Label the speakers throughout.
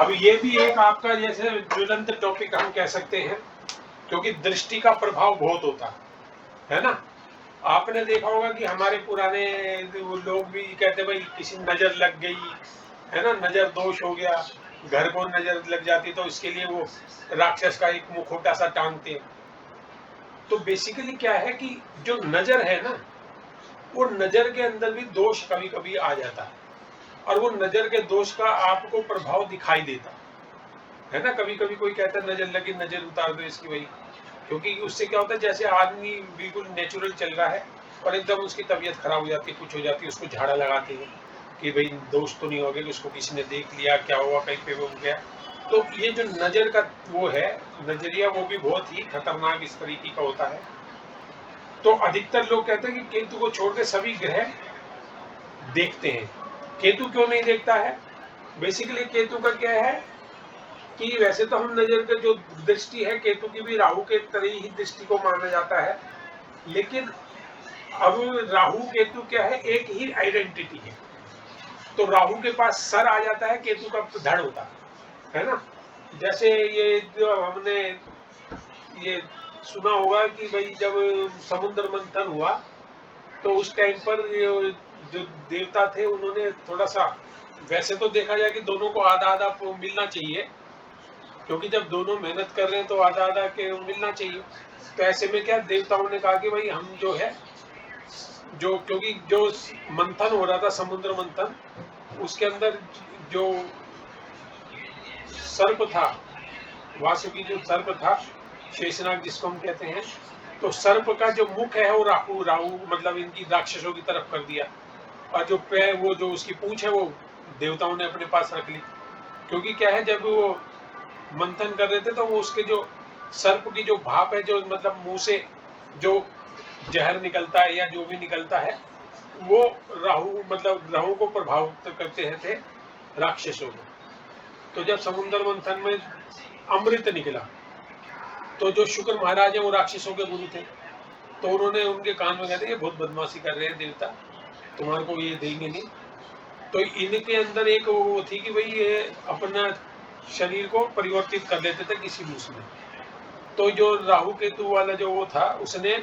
Speaker 1: अब ये भी एक आपका जैसे ज्वलंत टॉपिक हम कह सकते हैं, क्योंकि दृष्टि का प्रभाव बहुत होता है ना। आपने देखा होगा कि हमारे पुराने लोग भी कहते भाई किसी नजर लग गई है ना, नजर दोष हो गया, घर को नजर लग जाती तो इसके लिए वो राक्षस का एक मुखौटा सा टांगते। तो बेसिकली क्या है कि जो नजर है ना, वो नजर के अंदर भी दोष कभी कभी आ जाता है, और वो नजर के दोष का आपको प्रभाव दिखाई देता है ना। कभी कभी कोई कहता है नजर लगी, नजर उतार दो इसकी भाई, क्योंकि उससे क्या होता है जैसे आदमी बिल्कुल नेचुरल चल रहा है और एकदम उसकी तबीयत खराब हो जाती है, कुछ हो जाती है, उसको झाड़ा लगाते हैं कि भाई दोष तो नहीं हो गया, कि उसको किसी ने देख लिया, क्या हुआ, कहीं पे वो गया। तो ये जो नजर का वो है नजरिया, वो भी बहुत ही खतरनाक इस तरीके का होता है। तो अधिकतर लोग कहते हैं कि केतु को छोड़ के सभी ग्रह देखते हैं। केतु क्यों नहीं देखता है? बेसिकली केतु का क्या है कि वैसे तो हम नजर का जो दृष्टि है केतु की भी राहु के तरह ही दृष्टि को माना जाता है, लेकिन अब राहु केतु क्या है, एक ही आइडेंटिटी है। तो राहु के पास सर आ जाता है, केतु का धड़ होता है ना। जैसे ये जो हमने ये सुना होगा कि भाई जब समुद्र मंथन हुआ तो उस टाइम पर जो देवता थे उन्होंने थोड़ा सा, वैसे तो देखा जाए कि दोनों को आधा आधा मिलना चाहिए, क्योंकि जब दोनों मेहनत कर रहे हैं तो आधा आधा के मिलना चाहिए। तो ऐसे में क्या देवताओं ने कहा कि भाई हम जो है, जो क्योंकि जो मंथन हो रहा था समुद्र मंथन, उसके अंदर जो सर्प था, वासुकी जो सर्प था, शेषनाग जिसको हम कहते हैं, तो सर्प का जो मुख है वो राहु राहु मतलब इनकी राक्षसों की तरफ कर दिया, और जो पैर वो जो उसकी पूंछ है वो देवताओं ने अपने पास रख ली। क्योंकि क्या है जब वो मंथन कर रहे थे तो वो उसके जो सर्प की जो भाप है, जो मतलब मुंह से जो जहर निकलता है या जो भी निकलता है, वो राहु मतलब राहु को प्रभावित करते थे राक्षसों को। तो जब समुद्र मंथन में अमृत निकला तो जो शुक्र महाराज है वो राक्षसों के गुरु थे, तो उन्होंने उनके कान में कहते ये बहुत बदमाशी कर रहे हैं देवता, तुम्हारे को ये देंगे नहीं। तो इनके अंदर एक वो थी कि भाई ये अपना शरीर को परिवर्तित कर लेते थे किसी भी उसमें। तो जो राहु केतु वाला जो वो था, उसने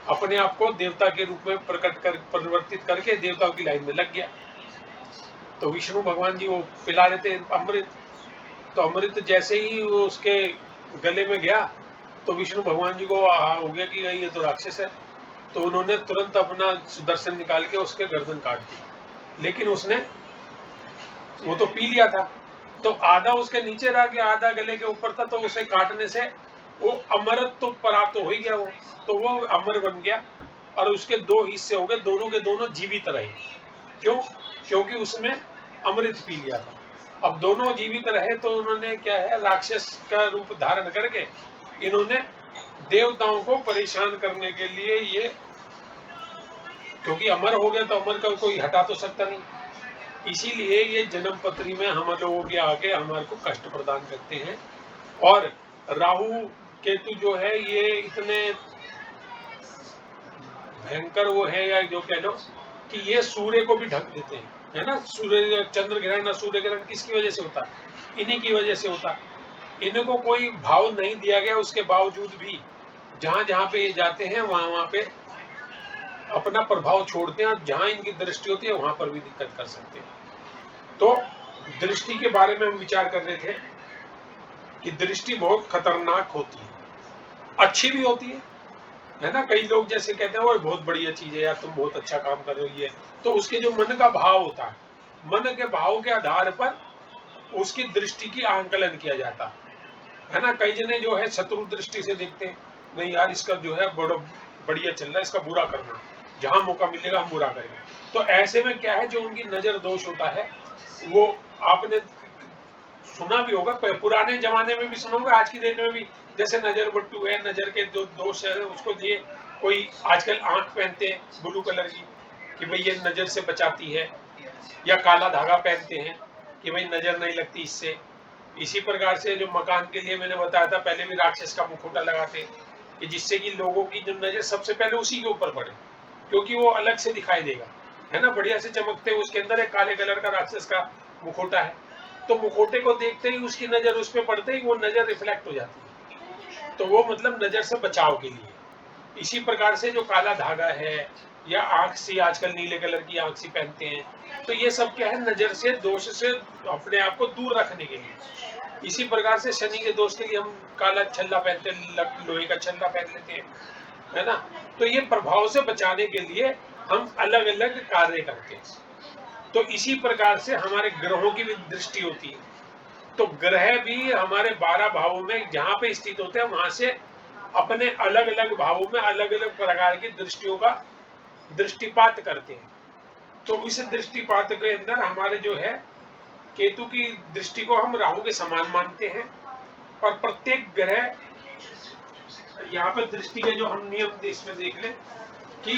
Speaker 1: अपने आप को देवता के रूप में प्रकट कर परिवर्तित करके देवताओं की लाइन में लग गया। तो विष्णु भगवान जी वो पिला देते अमृत, तो अमृत जैसे ही वो उसके गले में गया तो विष्णु भगवान जी को हो गया कि ये तो राक्षस है। तो उन्होंने तुरंत अपना सुदर्शन निकाल के उसके गर्दन काट दी, लेकिन उसने वो तो पी लिया था, तो आधा उसके नीचे रह गया, आधा गले के ऊपर था, तो उसे काटने से वो अमरत्व तो प्राप्त हो ही गया, वो तो वो अमर बन गया और उसके दो हिस्से हो गए, दोनों के दोनों जीवित रहे। क्यों? क्योंकि उसमें अमृत पी लिया था। अब दोनों जीवित रहे तो उन्होंने क्या है, राक्षस का रूप धारण करके इन्होंने देवताओं को परेशान करने के लिए ये, क्योंकि अमर हो गया तो अमर का कोई हटा तो सकता नहीं, इसीलिए ये जन्म पत्री में हम लोगों के आके हमारे को कष्ट प्रदान करते हैं। और राहु केतु जो है ये इतने भयंकर वो है, या जो कह लो कि ये सूर्य को भी ढक देते हैं, है ना। सूर्य चंद्र ग्रहण, सूर्य ग्रहण किसकी वजह से होता है? इन्हीं की वजह से होता है। इनको कोई भाव नहीं दिया गया, उसके बावजूद भी जहां जहां पे ये जाते हैं वहां वहां पे अपना प्रभाव छोड़ते हैं, और जहां इनकी दृष्टि होती है वहां पर भी दिक्कत कर सकते हैं। तो दृष्टि के बारे में हम विचार कर रहे थे कि दृष्टि बहुत खतरनाक होती है, अच्छी भी होती है ना। कई लोग जैसे कहते हैं वो बहुत बढ़िया चीज है यार, तुम बहुत अच्छा काम कर रही है, तो उसके जो मन का भाव होता है, मन के भाव के आधार पर उसकी दृष्टि की आंकलन किया जाता है ना। कई जने जो है शत्रु दृष्टि से देखते हैं, नहीं यार इसका जो है बड़ा बढ़िया चल रहा है, इसका बुरा करना, जहां मौका मिलेगा हम बुरा करेंगे। तो ऐसे में क्या है, जो उनकी नजर दोष होता है, वो आपने सुना भी होगा, पुराने जमाने में भी सुना होगा, आज की डेट में भी, जैसे नजर बट्टू है, नजर के जो दोष है उसको लिए कोई आजकल आंख पहनते हैं ब्लू कलर की कि भाई ये नजर से बचाती है, या काला धागा पहनते हैं कि भाई नजर नहीं लगती इससे। इसी प्रकार से जो मकान के लिए मैंने बताया था, पहले भी राक्षस का मुखौटा लगाते कि जिससे कि लोगों की जो नजर सबसे पहले उसी के ऊपर पड़े, क्योंकि वो अलग से दिखाई देगा, है ना, बढ़िया से चमकते। उसके अंदर एक काले कलर का राक्षस का मुखौटा है, तो मुखौटे को देखते ही उसकी नजर उस पर पड़ते ही वो नजर रिफ्लेक्ट हो जाती है, तो वो मतलब नजर से बचाव के लिए। इसी प्रकार से जो काला धागा है या आंख सी, आजकल नीले कलर की आंख सी पहनते हैं, तो ये सब क्या है, नजर से, दोष से अपने आप को दूर रखने के लिए। इसी प्रकार से शनि के दोष के लिए हम काला छल्ला पहनते हैं, लोहे का छल्ला पहन लेते हैं, है ना। तो ये प्रभाव से बचाने के लिए हम अलग अलग कार्य करते हैं। तो इसी प्रकार से हमारे ग्रहों की भी दृष्टि होती है। तो ग्रह भी हमारे 12 भावों में जहां पे स्थित होते हैं, वहां से अपने अलग अलग भावों में अलग अलग प्रकार की दृष्टियों का दृष्टिपात करते हैं। तो इस दृष्टिपात के अंदर हमारे जो है केतु की दृष्टि को हम राहु के समान मानते हैं, और प्रत्येक ग्रह, यहाँ पे दृष्टि के जो हम नियम इसमें देख लें कि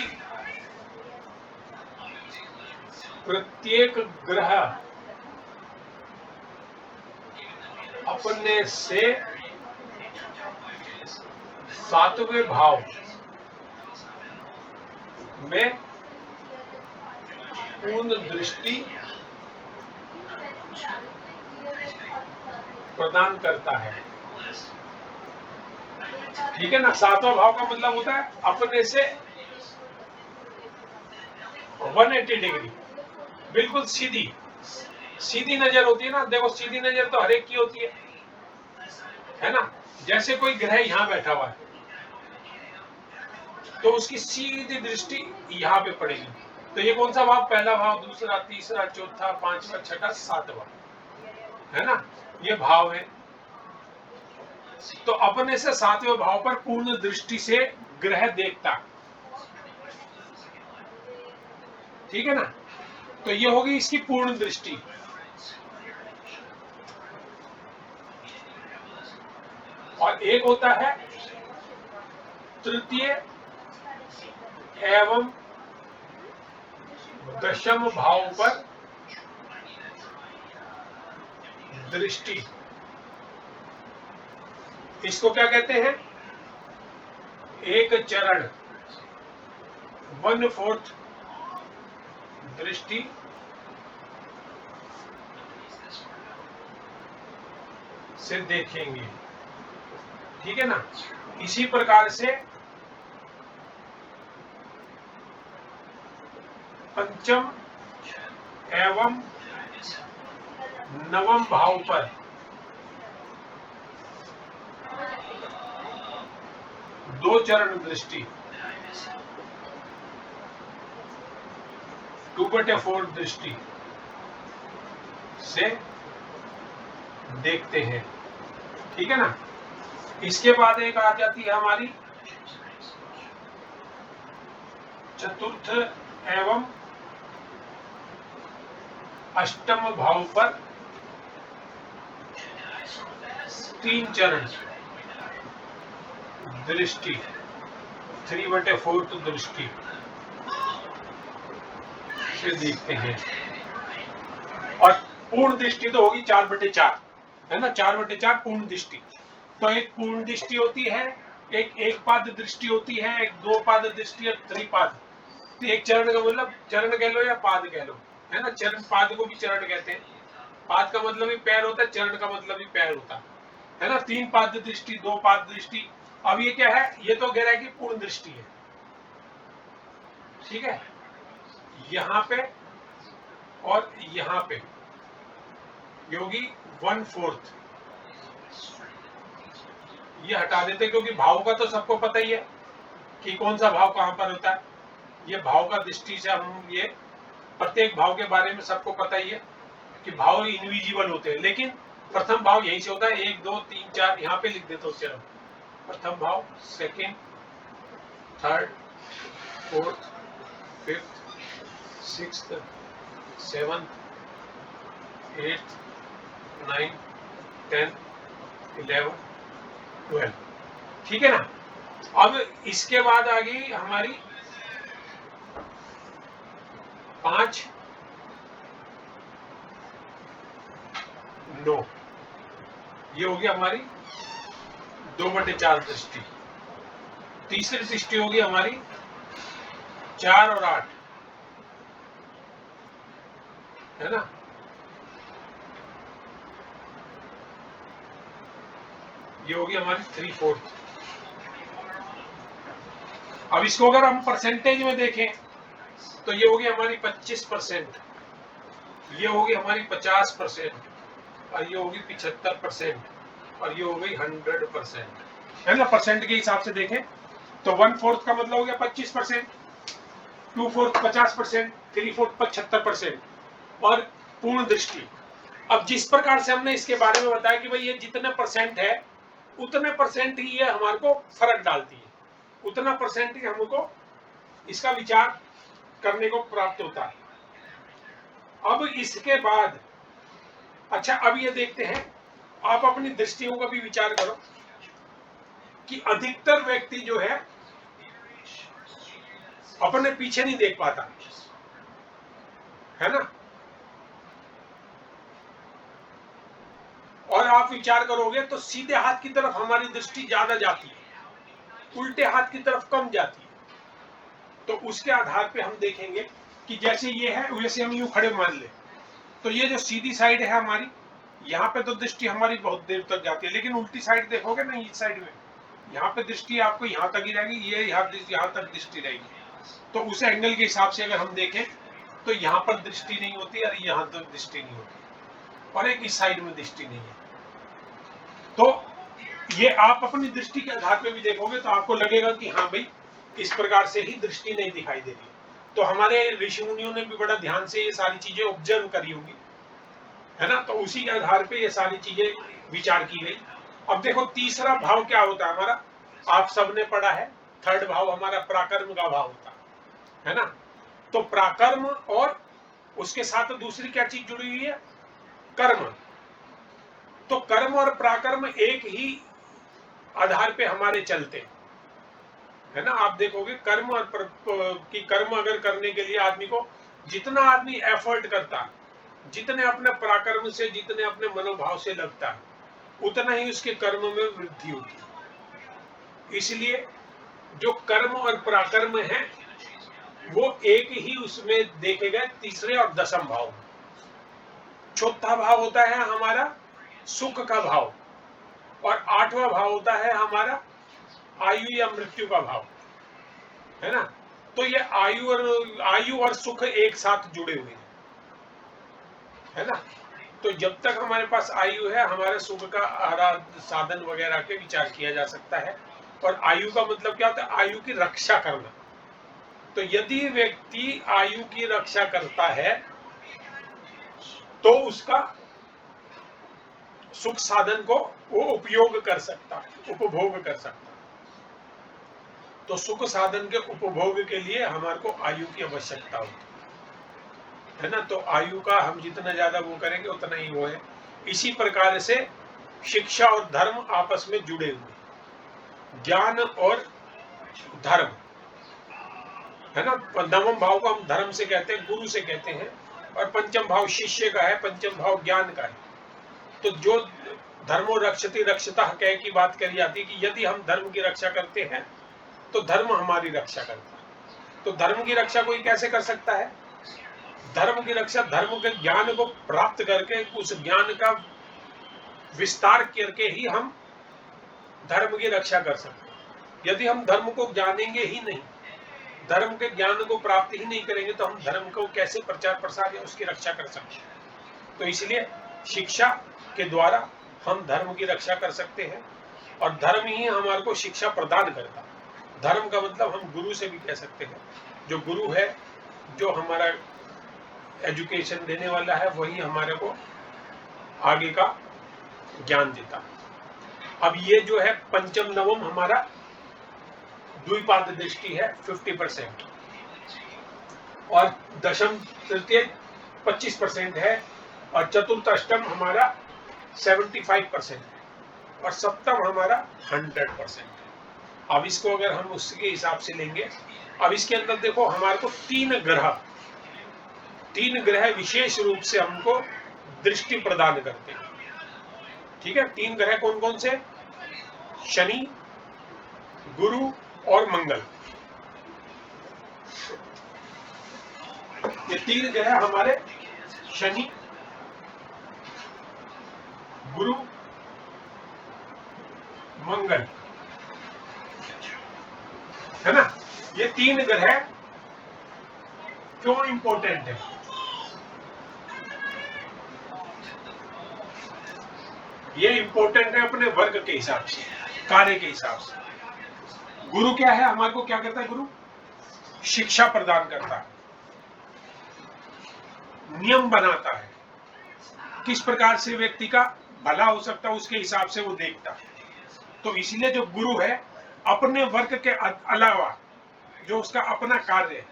Speaker 1: प्रत्येक ग्रह अपने से 7वें भाव में पूर्ण दृष्टि प्रदान करता है। ठीक है ना। 7वां भाव का मतलब होता है अपने से 180 डिग्री, बिल्कुल सीधी सीधी नजर होती है ना। देखो सीधी नजर तो हर एक की होती है ना। जैसे कोई ग्रह यहाँ बैठा हुआ है तो उसकी सीधी दृष्टि यहाँ पे पड़ेगी। तो ये कौन सा भाव, पहला भाव, दूसरा, तीसरा, चौथा, पांचवा, छठा, सातवां, है ना, ये भाव है। तो अपने से 7वें भाव पर पूर्ण दृष्टि से ग्रह देखता, ठीक है ना। तो ये होगी इसकी पूर्ण दृष्टि। और एक होता है तृतीय एवं दशम भाव पर दृष्टि। इसको क्या कहते हैं, एक चरण, 1/4 दृष्टि से देखेंगे, ठीक है ना। इसी प्रकार से पंचम एवं नवम भाव पर दो चरण दृष्टि, 2/4 दृष्टि से देखते हैं, ठीक है ना। इसके बाद एक आ जाती है हमारी चतुर्थ एवं अष्टम भाव पर 3 चरण दृष्टि, 3/4 दृष्टि से देखते हैं। और पूर्ण दृष्टि तो होगी 4/4, है ना, 4/4 पूर्ण दृष्टि। तो एक पूर्ण दृष्टि होती है, एक पाद दृष्टि होती है, एक 2 पाद दृष्टि और 3 पाद। तो एक चरण का मतलब चरण कह लो या पाद कह लो, है ना। चरण, पाद को भी चरण कहते हैं। पाद का मतलब भी पैर होता है, चरण का मतलब भी पैर होता है ना। 3 पाद दृष्टि, 2 पाद दृष्टि। अब ये क्या है, ये तो कह रहा है कि पूर्ण दृष्टि है, ठीक है। यहां पे और यहां पे योगी 1/4, ये हटा देते क्योंकि भाव का तो सबको पता ही है कि कौन सा भाव कहां पर होता है। ये भाव का दृष्टि से हम, ये प्रत्येक भाव के बारे में सबको पता ही है कि भाव इनविजिबल होते हैं, लेकिन प्रथम भाव यहीं से होता है। 1 2 3 4 यहाँ पे लिख देते हो। चलो, प्रथम भाव, second, third, fourth, fifth, sixth, seventh, 8th, 9th, 10th, 11th, 12, ठीक है ना। अब इसके बाद आ गई हमारी 5, 9, ये होगी हमारी 2/4 दृष्टि। तीसरी दृष्टि होगी हमारी 4 और 8, है ना। ये होगी हमारी 3/4। अब इसको अगर हम परसेंटेज में देखें तो ये होगी हमारी 25%, ये होगी हमारी 50%, और ये होगी 75%, और ये हो गई 100%, है ना। परसेंट के हिसाब से देखें तो 1/4 का मतलब हो गया 25%, 2/4 50%, 3/4 75%, और पूर्ण दृष्टि। अब जिस प्रकार से हमने इसके बारे में बताया कि भाई ये जितने परसेंट है उतने परसेंट ही ये हमारे को फर्क डालती है, उतना परसेंट ही हमको इसका विचार करने को प्राप्त होता है। अब इसके बाद अच्छा, अब ये देखते हैं, आप अपनी दृष्टियों का भी विचार करो कि अधिकतर व्यक्ति जो है अपने पीछे नहीं देख पाता, है ना। और आप विचार करोगे तो सीधे हाथ की तरफ हमारी दृष्टि ज्यादा जाती है, उल्टे हाथ की तरफ कम जाती है। तो उसके आधार पे हम देखेंगे कि जैसे ये है वैसे हम यूं खड़े मान ले, तो ये जो सीधी साइड है हमारी, यहाँ पे तो दृष्टि हमारी बहुत देर तक जाती है, लेकिन उल्टी साइड देखोगे ना, इस साइड में यहाँ पे दृष्टि आपको यहाँ तक ही रहेगी, ये यहाँ तक दृष्टि रहेगी। तो उस एंगल के हिसाब से अगर हम देखें तो यहाँ पर दृष्टि नहीं होती और यहाँ तक दृष्टि नहीं होती, और एक इस साइड में दृष्टि नहीं है। तो ये आप अपनी दृष्टि के आधार पे भी देखोगे तो आपको लगेगा कि हाँ भाई इस प्रकार से ही दृष्टि नहीं दिखाई दे रही। तो हमारे ऋषि मुनियों ने भी बड़ा ध्यान से ये सारी चीजें ऑब्जर्व करी होगी, है ना। तो उसी के आधार पे ये सारी चीजें विचार की गई। अब देखो तीसरा भाव क्या होता है हमारा, आप सबने पढ़ा है, थर्ड भाव हमारा पराक्रम का भाव होता है ना। तो पराक्रम और उसके साथ दूसरी क्या चीज जुड़ी हुई है, कर्म। तो कर्म और पराक्रम एक ही आधार पे हमारे चलते, है ना। आप देखोगे कर्म और कि कर्म अगर करने के लिए आदमी को जितना आदमी एफर्ट करता है, जितने अपने पराक्रम से, जितने अपने मनोभाव से लगता है, उतना ही उसके कर्म में वृद्धि होती है। इसलिए जो कर्म और पराक्रम है वो एक ही उसमें देखे गए तीसरे और दसम भाव। चौथा भाव होता है हमारा सुख का भाव, और आठवां भाव होता है हमारा आयु या मृत्यु का भाव, है ना। तो ये आयु और सुख एक साथ जुड़े हुए हैं, है ना। तो जब तक हमारे पास आयु है हमारे सुख का साधन वगैरह के विचार किया जा सकता है। और आयु का मतलब क्या होता है, आयु की रक्षा करना। तो यदि व्यक्ति आयु की रक्षा करता है तो उसका सुख साधन को वो उपयोग कर सकता है, उपभोग कर सकता है। तो सुख साधन के उपभोग के लिए हमारे को आयु की आवश्यकता होती है ना। तो आयु का हम जितना ज्यादा वो करेंगे उतना ही वो है। इसी प्रकार से शिक्षा और धर्म आपस में जुड़े हुए, ज्ञान और धर्म, है ना। नवम भाव को हम धर्म से कहते हैं, गुरु से कहते हैं, और पंचम भाव शिष्य का है, पंचम भाव ज्ञान का है। तो जो धर्मो रक्षति रक्षता कह की बात करी जाती है कि यदि हम धर्म की रक्षा करते हैं तो धर्म हमारी रक्षा करता है। तो धर्म की रक्षा कोई कैसे कर सकता है, धर्म की रक्षा धर्म के ज्ञान को प्राप्त करके, उस ज्ञान का विस्तार करके ही हम धर्म की रक्षा कर सकते हैं। यदि हम धर्म को जानेंगे ही नहीं, धर्म के ज्ञान को प्राप्त ही नहीं करेंगे तो हम धर्म को कैसे प्रचार प्रसार या उसकी रक्षा कर सकते हैं। तो इसलिए शिक्षा के द्वारा हम धर्म की रक्षा कर सकते हैं, और धर्म ही हमारे को शिक्षा प्रदान करता है। धर्म का मतलब हम गुरु से भी कह सकते हैं, जो गुरु है, जो हमारा एजुकेशन देने वाला है, वही हमारे को आगे का ज्ञान देता है। अब ये जो है पंचम नवम हमारा द्विपाद दृष्टि है 50%, और दशम तृतीय 25% है, और चतुर्थ अष्टम हमारा 75% है, और सप्तम हमारा 100% है। अब इसको अगर हम उसके हिसाब से लेंगे, अब इसके अंदर देखो हमारे को तीन ग्रह विशेष रूप से हमको दृष्टि प्रदान करते हैं। ठीक है, तीन ग्रह कौन कौन से, शनि, गुरु और मंगल। ये तीन ग्रह हमारे शनि, गुरु मंगल, है ना। ये 3 ग्रह क्यों इंपॉर्टेंट है? ये इंपॉर्टेंट है अपने वर्ग के हिसाब से, कार्य के हिसाब से। गुरु क्या है? हमारे को क्या करता है गुरु? शिक्षा प्रदान करता है, नियम बनाता है, किस प्रकार से व्यक्ति का भला हो सकता है उसके हिसाब से वो देखता है। तो इसलिए जो गुरु है अपने वर्ग के अलावा जो उसका अपना कार्य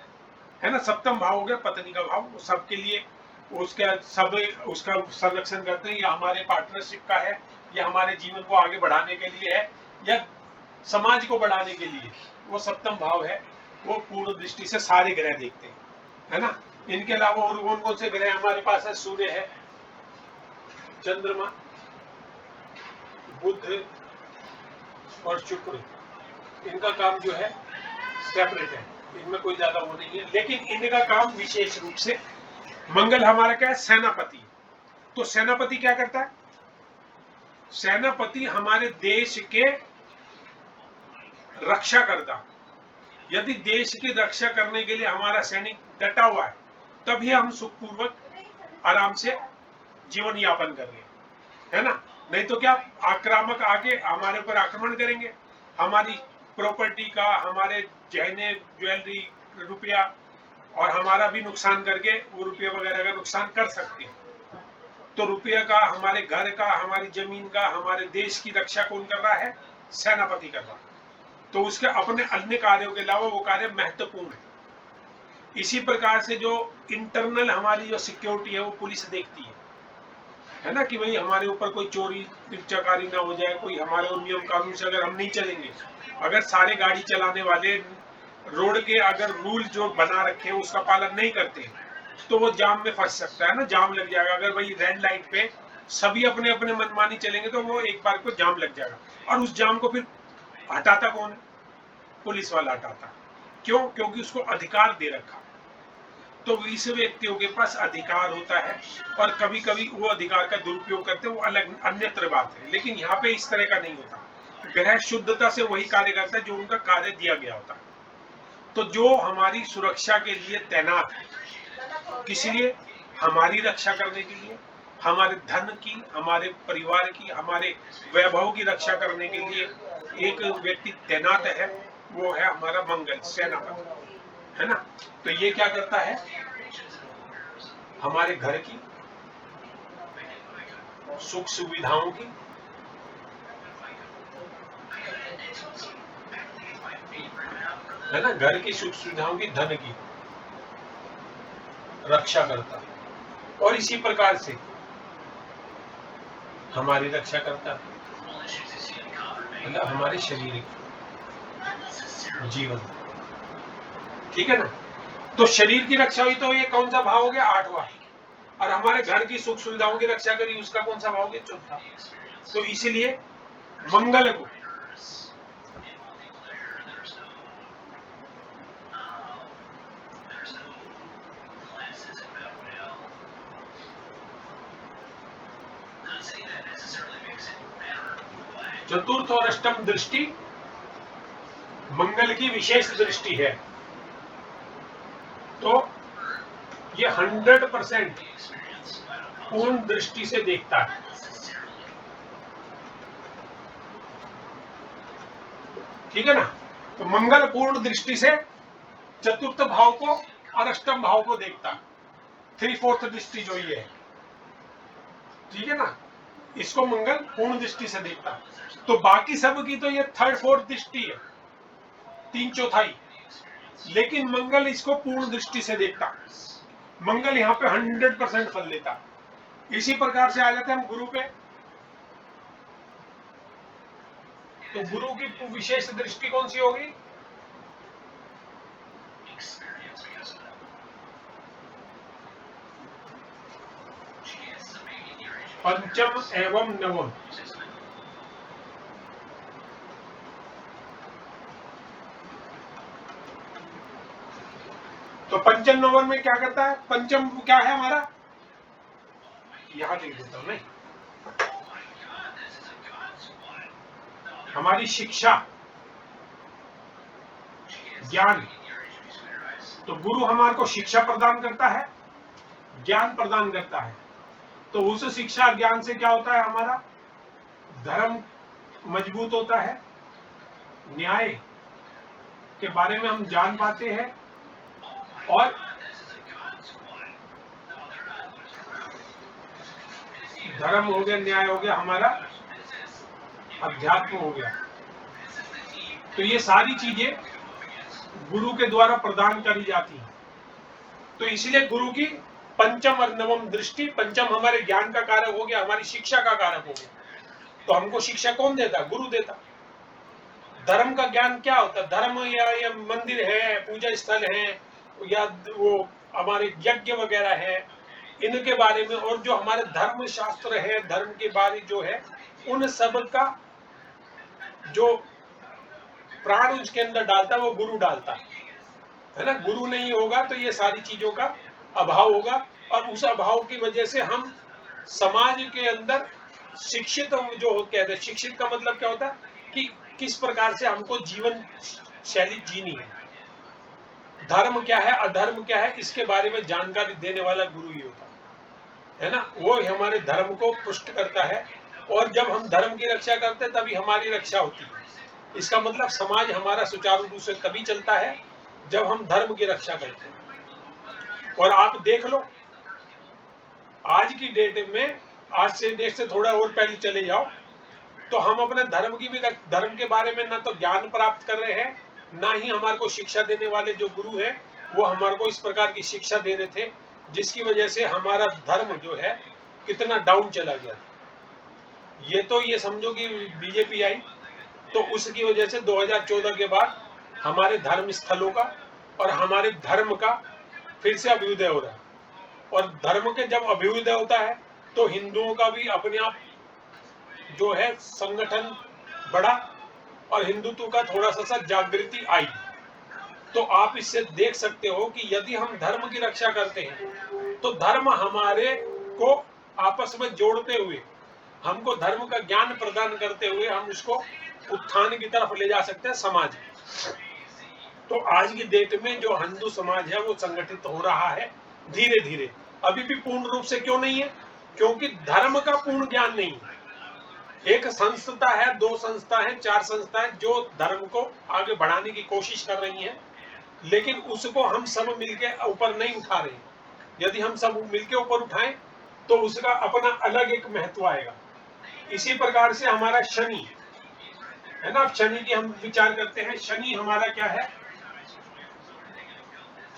Speaker 1: है ना, सप्तम भाव हो गया पत्नी का भाव, वो सबके लिए उसका संरक्षण करते हैं। या हमारे पार्टनरशिप का है, या हमारे जीवन को आगे बढ़ाने के लिए है, या समाज को बढ़ाने के लिए, वो सप्तम भाव है। वो पूर्ण दृष्टि से सारे ग्रह देखते हैं, है ना। इनके अलावा और कौन कौन से ग्रह हमारे पास है? सूर्य है, चंद्रमा, बुध और शुक्र। इनका काम जो है सेपरेट है, इनमें कोई ज्यादा वो नहीं है, लेकिन इनका काम विशेष रूप से। मंगल हमारा क्या है? सेनापति। तो सेनापति क्या करता है? सेनापति हमारे देश के रक्षा करता। यदि देश की रक्षा करने के लिए हमारा सैनिक डटा हुआ है, तभी हम सुखपूर्वक आराम से जीवन यापन कर रहे हैं, है ना। नहीं तो क्या आक्रामक आके हमारे ऊपर आक्रमण करेंगे, हमारी प्रॉपर्टी का, हमारे गहने ज्वेलरी रुपया और हमारा भी नुकसान करके वो रुपया वगैरह का नुकसान कर सकते हैं। तो रुपया का, हमारे घर का, हमारी जमीन का, हमारे देश की रक्षा कौन कर रहा है? सेनापति कर रहा है। तो उसके अपने अन्य कार्यों के अलावा वो कार्य महत्वपूर्ण है। इसी प्रकार से जो इंटरनल हमारी जो सिक्योरिटी है वो पुलिस देखती है ना, कि भाई हमारे ऊपर कोई चोरी चकारी ना हो जाए, कोई हमारे नियम कानून से अगर हम नहीं चलेंगे, अगर सारे गाड़ी चलाने वाले रोड के अगर रूल जो बना रखे हैं उसका पालन नहीं करते तो वो जाम में फंस सकता है ना, जाम लग जाएगा। अगर भाई रेड लाइट पे सभी अपने अपने मनमानी चलेंगे तो वो एक बार को जाम लग जाएगा, और उस जाम को फिर हटाता कौन है? पुलिस वाला हटाता। क्यों? क्योंकि उसको अधिकार दे रखा। तो इस व्यक्तियों के पास अधिकार होता है, और कभी कभी वो अधिकार का दुरुपयोग करते हैं, वो अलग अन्यत्र बात है। लेकिन यहाँ पे इस तरह का नहीं होता। ग्रह शुद्धता से वही कार्य करता है जो उनका कार्य दिया गया होता है। तो जो हमारी सुरक्षा के लिए तैनात है, किस लिए? हमारी रक्षा करने के लिए, हमारे धन की, हमारे परिवार की, हमारे वैभव की रक्षा करने के लिए एक व्यक्ति तैनात है, वो है हमारा मंगल, सेनापति, है ना। तो ये क्या करता है? हमारे घर की सुख सुविधाओं की, है ना, घर की सुख सुविधाओं की, धन की रक्षा करता है, और इसी प्रकार से हमारी रक्षा करता है, मतलब हमारे शरीर की, जीवन, ठीक है ना। तो शरीर की रक्षा हुई तो ये कौन सा भाव हो गया? 8वां। और हमारे घर की सुख सुविधाओं की रक्षा करी, उसका कौन सा भाव हो गया? 4था। तो इसीलिए मंगल को चतुर्थ और अष्टम दृष्टि मंगल की विशेष दृष्टि है। तो ये 100% पूर्ण दृष्टि से देखता है, ठीक है ना। तो मंगल पूर्ण दृष्टि से चतुर्थ भाव को और अष्टम भाव को देखता है, 3/4 दृष्टि जो ये है, ठीक है ना। इसको मंगल पूर्ण दृष्टि से देखता है। तो बाकी सब की तो ये 3/4 दृष्टि है, 3/4, लेकिन मंगल इसको पूर्ण दृष्टि से देखता। मंगल यहाँ पे 100% फल लेता। इसी प्रकार से आ जाते हैं हम गुरु पे। तो गुरु की विशेष दृष्टि कौन सी होगी? पंचम एवं नवम। तो पंचम नवम में क्या करता है? पंचम क्या है हमारा? यहां लिख देता हूं मैं। हमारी शिक्षा, ज्ञान। तो गुरु हमारे को शिक्षा प्रदान करता है, ज्ञान प्रदान करता है। तो उस शिक्षा ज्ञान से क्या होता है, हमारा धर्म मजबूत होता है, न्याय के बारे में हम जान पाते हैं, और धर्म हो गया, न्याय हो गया, हमारा अध्यात्म हो गया। तो ये सारी चीजें गुरु के द्वारा प्रदान करी जाती है। तो इसलिए गुरु की पंचम और नवम दृष्टि, पंचम हमारे ज्ञान का कारक हो गया, हमारी शिक्षा का कारक हो गया। तो हमको शिक्षा कौन देता? गुरु देता। धर्म का ज्ञान क्या होता है? धर्म या मंदिर है, पूजा स्थल है, या वो हमारे यज्ञ वगैरह है, इनके बारे में, और जो हमारे धर्म शास्त्र है, धर्म के बारे जो है, उन सब का जो प्राण उसके अंदर डालता है वो गुरु डालता है ना। गुरु नहीं होगा तो ये सारी चीजों का अभाव होगा, और उस अभाव की वजह से हम समाज के अंदर शिक्षित जो कहते हैं, शिक्षित का मतलब क्या होता है कि किस प्रकार से हमको जीवन शैली जीनी है, धर्म क्या है, अधर्म क्या है, इसके बारे में जानकारी देने वाला गुरु ही होता है ना। वो हमारे धर्म को पुष्ट करता है, और जब हम धर्म की रक्षा करते हैं तभी हमारी रक्षा होती है। इसका मतलब समाज हमारा सुचारू रूप से तभी चलता है जब हम धर्म की रक्षा करते हैं। और आप देख लो, आज की डेट में, आज से डेट से थोड़ा और पहले चले जाओ, तो हम अपने धर्म की भी, धर्म के बारे में ना तो ज्ञान प्राप्त कर रहे हैं, ना ही हमारे को शिक्षा देने वाले जो गुरु हैं वो हमारे को इस प्रकार की शिक्षा दे रहे थे, जिसकी वजह से हमारा धर्म जो है कितना डाउन चला गया। ये समझो कि बीजेपी आई, तो उसकी वजह से 2014 के बाद हमारे धर्म स्थलों का और हमारे धर्म का फिर से अभ्युदय हो रहा है। और धर्म के जब अभ्युदय होता है तो हिंदुओं का भी अपने आप जो है संगठन बढ़ा, और हिंदुत्व का थोड़ा सा जागृति आई। तो आप इससे देख सकते हो कि यदि हम धर्म की रक्षा करते हैं तो धर्म हमारे को आपस में जोड़ते हुए, हमको धर्म का ज्ञान प्रदान करते हुए हम उसको उत्थान की तरफ ले जा सकते हैं समाज। तो आज की डेट में जो हिंदू समाज है वो संगठित हो रहा है धीरे धीरे। अभी भी पूर्ण रूप से क्यों नहीं है? क्योंकि धर्म का पूर्ण ज्ञान नहीं है। एक संस्था है, दो संस्था है, चार संस्थाएं जो धर्म को आगे बढ़ाने की कोशिश कर रही हैं, लेकिन उसको हम सब मिलकर ऊपर नहीं उठा रहे। यदि हम सब मिलकर ऊपर उठाएं तो उसका अपना अलग एक महत्व आएगा। इसी प्रकार से हमारा शनि है ना, शनि की हम विचार करते हैं। शनि हमारा क्या है?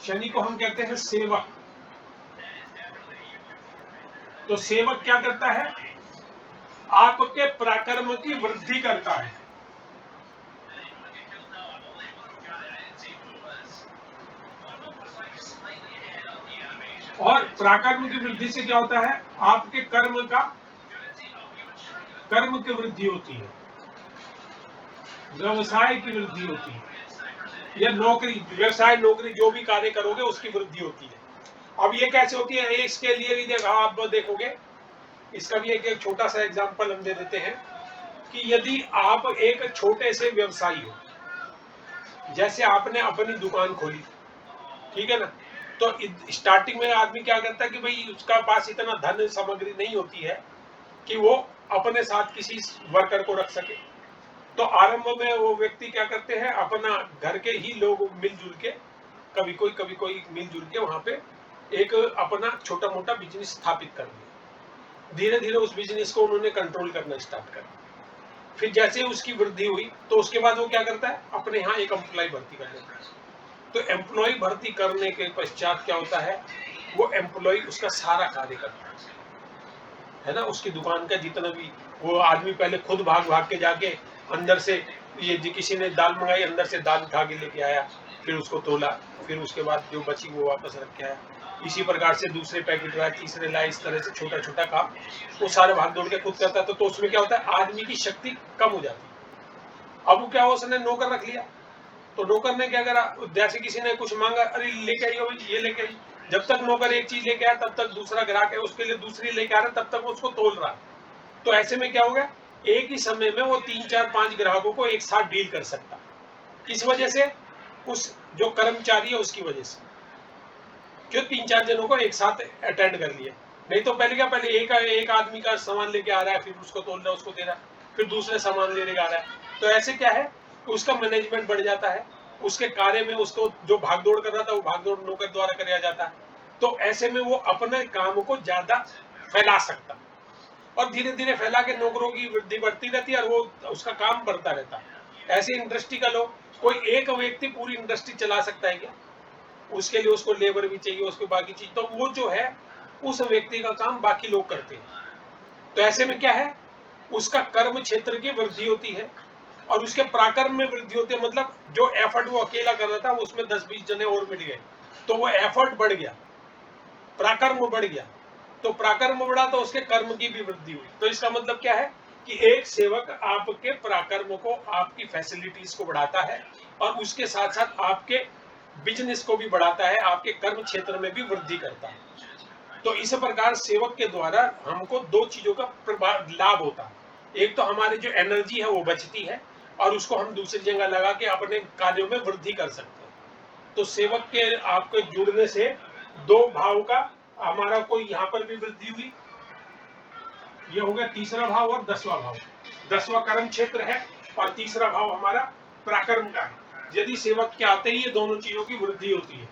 Speaker 1: शनि को हम कहते हैं सेवक। तो सेवक क्या करता है? आपके पराक्रम की वृद्धि करता है। और पराक्रम की वृद्धि से क्या होता है? आपके कर्म की वृद्धि होती है, व्यवसाय की वृद्धि होती है, या नौकरी, व्यवसाय, नौकरी जो भी कार्य करोगे उसकी वृद्धि होती है। अब ये कैसे होती है? इसके लिए भी आप देखोगे, इसका भी एक छोटा सा एग्जांपल हम दे देते हैं कि यदि आप एक छोटे से व्यवसायी हो, जैसे आपने अपनी दुकान खोली, ठीक है ना, तो स्टार्टिंग में आदमी क्या करता है कि भाई उसका पास इतना धन सामग्री नहीं होती है कि वो अपने साथ किसी वर्कर को रख सके। तो आरंभ में वो व्यक्ति क्या करते हैं, अपना घर के ही लोग मिलजुल के, कभी कोई मिलजुल के वहां पे एक अपना छोटा मोटा बिजनेस स्थापित कर दिया। धीरे धीरे उस बिजनेस को उन्होंने कंट्रोल करना स्टार्ट कर। फिर जैसे उसकी वृद्धि हुई तो उसके बाद वो क्या करता है, अपने यहाँ एक एम्प्लॉय भर्ती कर लेता है। तो एम्प्लॉय भर्ती करने के पश्चात क्या होता है, वो एम्प्लॉय उसका सारा कार्य करता है ना। उसकी दुकान का जितना भी, वो आदमी पहले खुद भाग के जाके अंदर से, ये किसी ने दाल मंगाई, अंदर से दाल उठा के लेके आया, फिर उसको तोला, फिर उसके बाद जो बची वो वापस रख के आया। इसी प्रकार से दूसरे पैकेट लाए, तीसरे लाए, इस तरह से छोटा छोटा काम वो सारे भाग दौड़ के खुद करता था। तो उसमें क्या होता है, आदमी की शक्ति कम हो जाती है। अब वो क्या हुआ, उसने नौकर रख लिया। तो नौकर ने क्या करा, जैसे किसी ने कुछ मांगा, अरे लेके आइए ये लेके आइए। जब तक नौकर एक चीज लेके आया तब तक दूसरा ग्राहक है उसके लिए दूसरी लेके आ रहा है, तब तक वो उसको तोल रहा है। तो ऐसे में क्या हो गया, एक ही समय में वो 3, 4, 5 ग्राहकों को एक साथ डील कर सकता। किस वजह से? उस जो कर्मचारी है उसकी वजह से, जो 3-4 जनों को एक साथ अटेंड कर लिया। नहीं तो पहले क्या, पहले एक आदमी का सामान लेके आ रहा है, फिर उसको तोल रहा है, उसको दे रहा है, फिर दूसरे सामान लेने आ रहा है। तो ऐसे क्या है, उसका मैनेजमेंट बढ़ जाता है, उसके कार्य में उसको जो भागदौड़ कर रहा था वो भागदौड़ नौकर द्वारा कराया जाता है। तो ऐसे में वो अपने काम को ज्यादा फैला सकता, और धीरे धीरे फैला के नौकरों की वृद्धि बढ़ती रहती है और वो उसका काम बढ़ता रहता है। ऐसे इंडस्ट्री का लोग, कोई एक व्यक्ति पूरी इंडस्ट्री चला सकता है क्या? उसके लिए उसको लेबर भी चाहिए, उसको बाकी चीज, तो वो जो है उस व्यक्ति का काम बाकी लोग करते हैं। तो ऐसे में क्या है, उसका कर्म क्षेत्र की वृद्धि होती है और उसके पराक्रम में वृद्धि होती है। मतलब जो एफर्ट वो अकेला कर रहा था उसमें 10-20 जने और मिल गए, तो वो एफर्ट बढ़ गया, पराक्रम बढ़ गया। तो पराक्रम बढ़ा तो उसके कर्म की भी वृद्धि हुई। तो इसका मतलब क्या है कि एक सेवक आपके पराक्रम को, आपकी फैसिलिटीज को बढ़ाता है और उसके साथ साथ आपके बिजनेस को भी बढ़ाता है, आपके कर्म क्षेत्र में भी वृद्धि करता है। तो इस प्रकार सेवक के द्वारा हमको 2 चीजों का लाभ होता है। एक तो हमारी जो एनर्जी है वो बचती है और उसको हम दूसरी जगह लगा के अपने कार्यों में वृद्धि कर सकते हैं। तो सेवक के आपके जुड़ने से 2 भाव का हमारा कोई यहाँ पर भी वृद्धि हुई। ये हो गया तीसरा भाव और 10वां भाव। 10वां कर्म क्षेत्र है और तीसरा भाव हमारा पराक्रम का है। यदि सेवक के आते ही ये दोनों चीजों की वृद्धि होती है,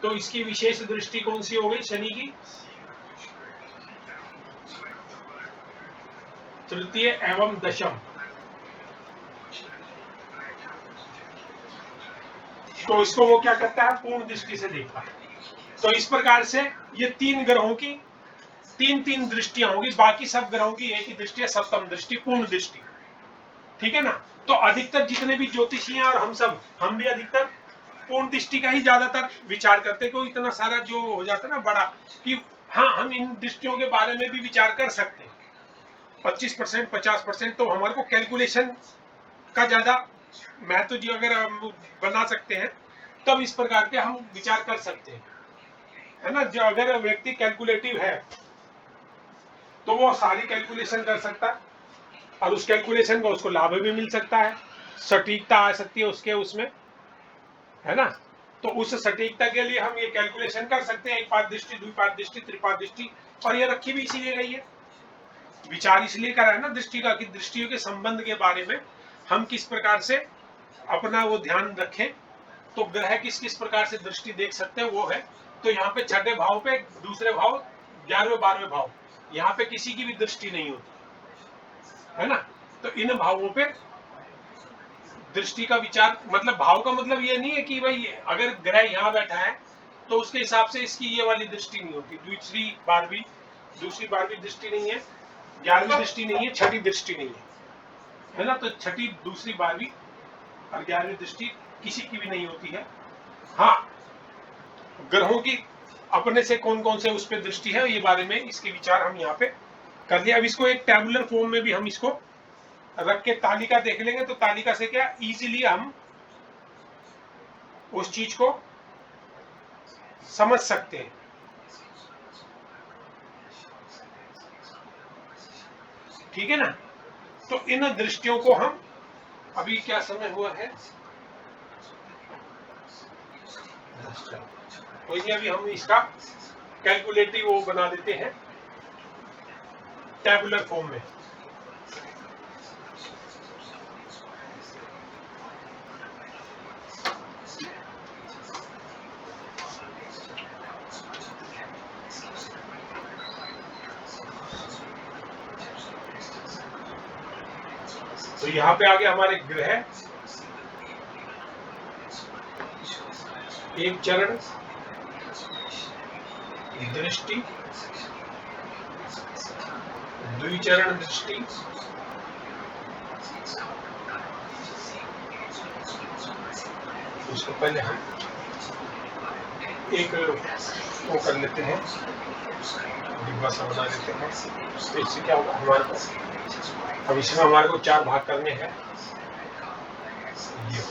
Speaker 1: तो इसकी विशेष दृष्टि कौन सी हो गई? शनि की तृतीय एवं दशम। तो इसको वो क्या करता है? पूर्ण दृष्टि से देखता है। तो इस प्रकार से ये 3 ग्रहों की 3-3 दृष्टियां होगी, बाकी सब ग्रहों की एक ही दृष्टि है, सप्तम दृष्टि, पूर्ण दृष्टि। ठीक है ना? तो अधिकतर जितने भी ज्योतिषी हैं और हम भी अधिकतर पूर्ण दृष्टि का ही ज्यादातर विचार करते हैं, क्योंकि इतना सारा जो हो जाता है ना बड़ा, कि हाँ हम इन दृष्टियों के बारे में भी विचार कर सकते हैं। 25%, 50%, तो हमारे को कैलकुलेशन का ज्यादा महत्व जो अगर हम बना सकते हैं तब इस प्रकार के हम विचार कर सकते हैं, है ना? जो अगर व्यक्ति कैलकुलेटिव है तो वो सारी कैलकुलेशन कर सकता है और उस कैलकुलेशन का उसको लाभ भी मिल सकता है, सटीकता आ सकती है उसके उसमें, है ना? तो उस सटीकता के लिए हम ये कैलकुलेशन कर सकते हैं, एक पाद दृष्टि, द्विपाद दृष्टि, त्रिपाद दृष्टि। और ये रखी भी इसीलिए गई है, विचार इसलिए करा है ना दृष्टि का, कि दृष्टियों के संबंध के बारे में हम किस प्रकार से अपना वो ध्यान रखें, तो ग्रह किस किस प्रकार से दृष्टि देख सकते हैं वो है। तो यहाँ पे छठे भाव पे, दूसरे भाव 11वें 12वें भाव, यहाँ पे किसी की भी दृष्टि नहीं होती, है ना? तो इन भावों पे दृष्टि का विचार, मतलब भाव का मतलब ये नहीं है कि भाई अगर ग्रह यहाँ बैठा है तो उसके हिसाब से इसकी ये वाली दृष्टि नहीं होती, दूसरी 12वीं दृष्टि नहीं है, 11वीं दृष्टि नहीं है, छठी दृष्टि नहीं है ना? तो छठी, दूसरी, 12वीं और 11वीं दृष्टि किसी की भी नहीं होती है। हाँ, ग्रहों की अपने से कौन कौन से उस पर दृष्टि है, ये बारे में इसके विचार हम यहाँ पे कर लिया। अब इसको एक टैबुलर फॉर्म में भी हम इसको रख के तालिका देख लेंगे, तो तालिका से क्या इजीली हम उस चीज को समझ सकते हैं। ठीक है ना? तो इन दृष्टियों को हम, अभी क्या समय हुआ है, तो ये अभी हम इसका कैलकुलेटिव वो बना देते हैं टैबुलर फॉर्म में। तो यहाँ पे आगे हमारे ग्रह, एक चरण, दृष्टि, द्विचरण दृष्टि, उसको पहले हम एक वो कर लेते हैं, डिब्बा सा बना लेते हैं। तो इससे क्या होगा हमारे पास, अब इसमें हमारे को 4 भाग करने हैं, ये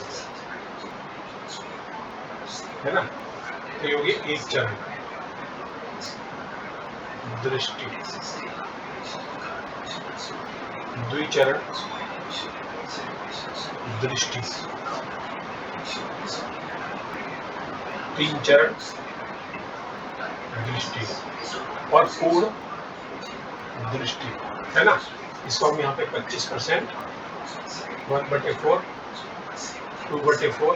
Speaker 1: है ना? तो ये होगी एक चरण, दृष्टि, द्विचरण दृष्टि, तीन चरण दृष्टि और पूर्ण दृष्टि, है ना। इसको हम यहाँ पे 25%, 1/4, 2/4,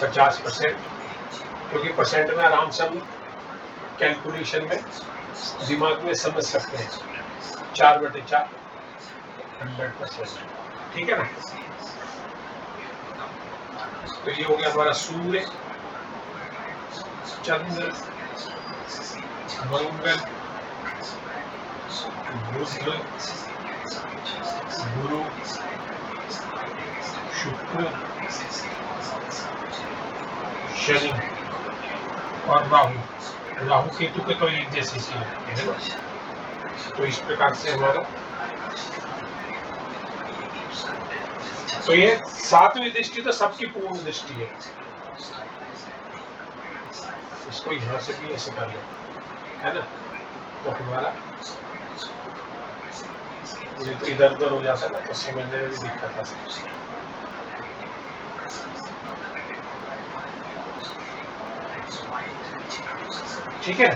Speaker 1: 50%, क्योंकि परसेंट में आराम से हम कैलकुलेशन में दिमाग में समझ सकते हैं। 4/4, 100%, ठीक है ना। तो ये हो गया हमारा सूर्य, चंद्र, मंगल, बुध, गुरु, शुक्र, शनि और राहु। राहु केतु के तो एक जैसी सी है ना। तो इस प्रकार से हमारा, तो ये 7वीं दृष्टि तो सबकी पूर्ण दृष्टि है। इसको यहाँ से भी ऐसे कर लो, है ना। तो हमारा ये तो इधर उधर हो जाता है ना, तो समझने में भी दिक्कत आ सकती है। ठीक है,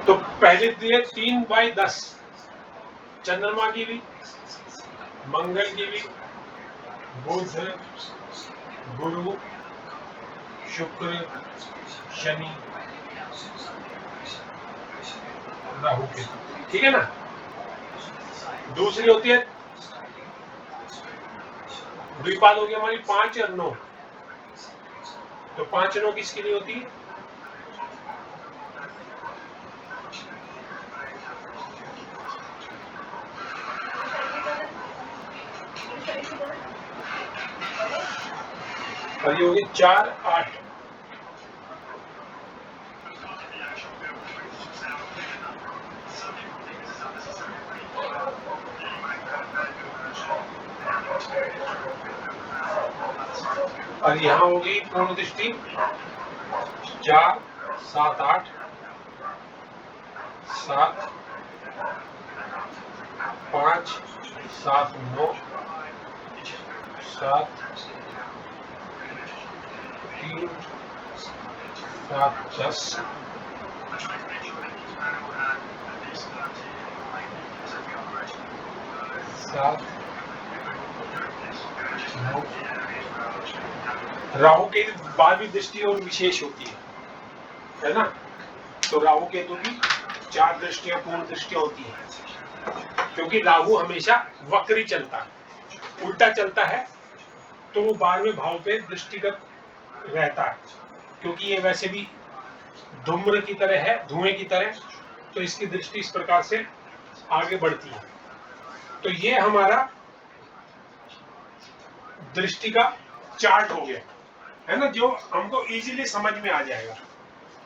Speaker 1: तो पहले दिए 3/10, चंद्रमा की भी, मंगल की भी, बुध, गुरु, शुक्र, शनि, राहु के, ठीक है ना। दूसरी होती है द्विपाद, हो गया हमारी 5 और 9। तो 5 9 किसके लिए होती है? और ये हो गई 4 8। और यहाँ होगी पूर्ण दृष्टि 4 7 8, 7 5 7 9, 7 3 7 10, 7 9। राहु के बाद भी दृष्टि और विशेष होती है ना। तो राहु केतु की 4 दृष्टियां पूर्ण दृष्टियां होती है, क्योंकि राहु हमेशा वक्री चलता है, उल्टा चलता है, तो वो 12वें भाव पे दृष्टिगत रहता है। क्योंकि ये वैसे भी धूम्र की तरह है, धुएं की तरह, तो इसकी दृष्टि इस प्रकार से आगे बढ़ती है। तो ये हमारा दृष्टि का चार्ट हो गया, है ना, जो हमको इजीली समझ में आ जाएगा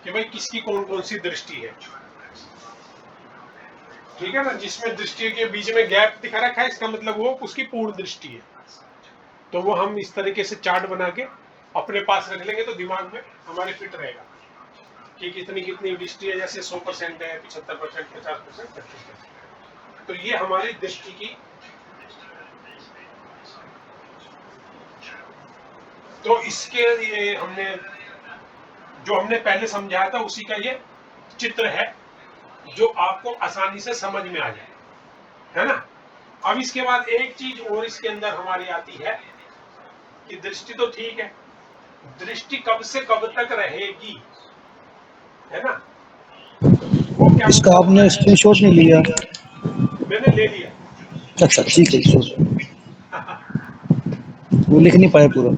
Speaker 1: कि भाई किसकी कौन कौन सी दृष्टि है। ठीक है ना, जिसमें दृष्टि के बीच में गैप दिखा रखा है, इसका मतलब वो उसकी पूर्ण दृष्टि है। तो वो हम इस तरीके से चार्ट बना के अपने पास रख लेंगे, तो दिमाग में हमारे फिट रहेगा कि कितनी कितनी दृष्टि है। जैसे 100% है, 75%, 50%, 25%। तो ये हमारी दृष्टि की, तो इसके लिए हमने पहले समझाया था, उसी का ये चित्र है जो आपको आसानी से समझ में आ जाए, है ना। अब इसके बाद एक चीज और इसके अंदर हमारी आती है कि दृष्टि तो ठीक है, दृष्टि कब से कब तक रहेगी, है ना। वो क्या,
Speaker 2: इसका आपने स्क्रीनशॉट नहीं लिया?
Speaker 1: मैंने ले लिया।
Speaker 2: अच्छा ठीक है, वो लिख नहीं पाया पूरा।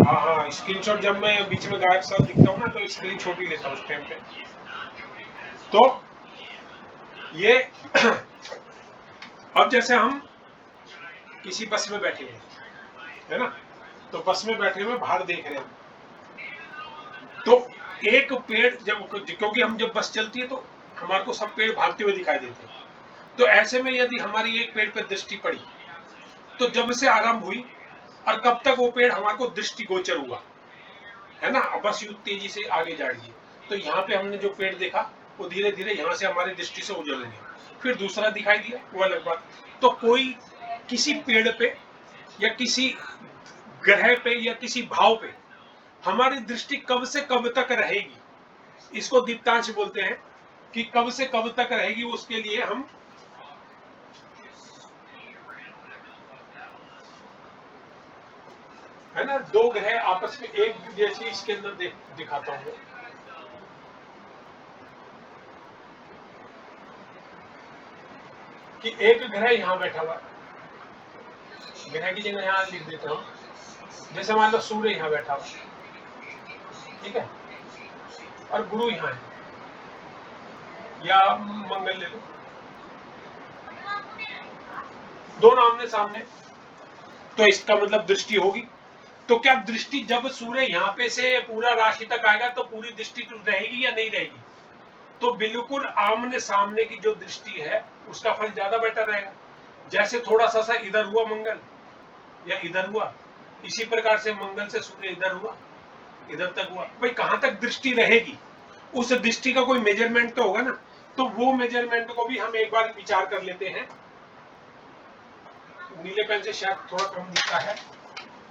Speaker 1: हाँ, स्क्रीनशॉट जब मैं बीच में गायब साहब दिखता हूँ ना, तो स्क्रीनशॉट ही लेता हूँ उस टाइम पे। तो ये अब जैसे हम किसी बस में बैठे हैं, है ना, तो बस में बैठे हुए बाहर देख रहे हैं, तो एक पेड़ जब, क्योंकि हम जब बस चलती है तो हमारे को सब पेड़ भागते हुए दिखाई देते हैं, तो ऐसे में यदि हमारी एक पेड़ पे दृष्टि पड़ी, तो जब से आरंभ हुई और कब तक वो पेड़ हमारे को दृष्टिगोचर हुआ, है ना, बस यूं तेजी से आगे जा रही है। तो यहाँ पे हमने जो पेड़ देखा वो धीरे धीरे यहाँ से हमारी दृष्टि से उजड़ गया, फिर दूसरा दिखाई दिया, वो अलग बात। तो कोई किसी पेड़ पे या किसी ग्रह पे या किसी भाव पे हमारी दृष्टि कब से कब तक रहेगी, इसको दीप्तांश बोलते हैं। कि कब से कब तक रहेगी, उसके लिए हम है ना, दो ग्रह आपस में एक जैसे इसके अंदर दिखाता हूं। कि एक ग्रह यहां बैठा हुआ, ग्रह की जगह यहां लिख देता हूं। जैसे मान लो सूर्य यहां बैठा हुआ, ठीक है, और गुरु यहां है, या मंगल ले लो, दोनों आमने सामने, तो इसका मतलब दृष्टि होगी। तो क्या दृष्टि जब सूर्य यहाँ पे से पूरा राशि तक आएगा तो पूरी दृष्टि रहेगी या नहीं रहेगी? तो बिल्कुल आमने सामने की जो दृष्टि है उसका फल ज्यादा बेटर रहेगा। जैसे थोड़ा सा इधर हुआ मंगल या इधर हुआ, इसी प्रकार से मंगल से सूर्य इधर हुआ, इधर तक हुआ, भाई कहां तक दृष्टि रहेगी, उस दृष्टि का कोई मेजरमेंट तो होगा ना। तो वो मेजरमेंट को भी हम एक बार विचार कर लेते हैं। नीले पेन से शायद थोड़ा कम दिखता है,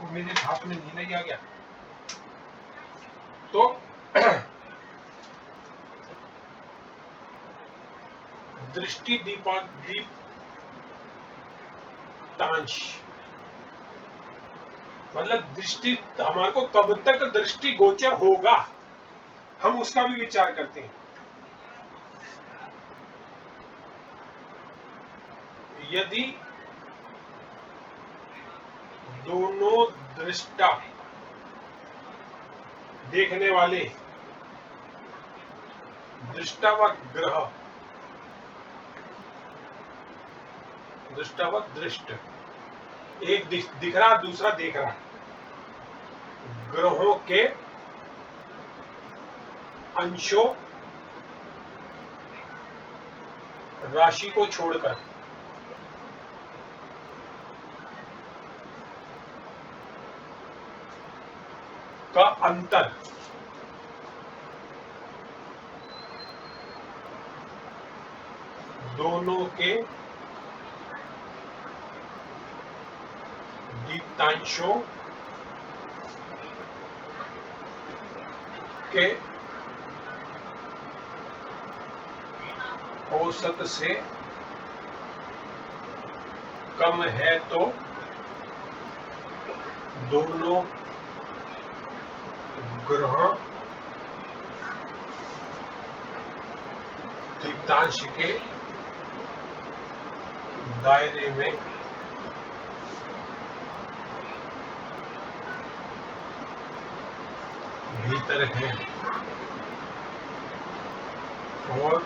Speaker 1: और मेरे हाथ में नीला ही आ गया। तो दृष्टि दीप्तांश मतलब दृष्टि हमारे को कब तक दृष्टि गोचर होगा, हम उसका भी विचार करते हैं। यदि दोनों दृष्टा देखने वाले दृष्टा व ग्रह, दृष्टा व दृष्ट, एक दिख रहा दूसरा देख रहा, ग्रहों के अंशों राशि को छोड़कर का अंतर दोनों के दीप्तांशों के औसत से कम है तो दोनों ग्रह दीप्तांश के दायरे में भीतर है और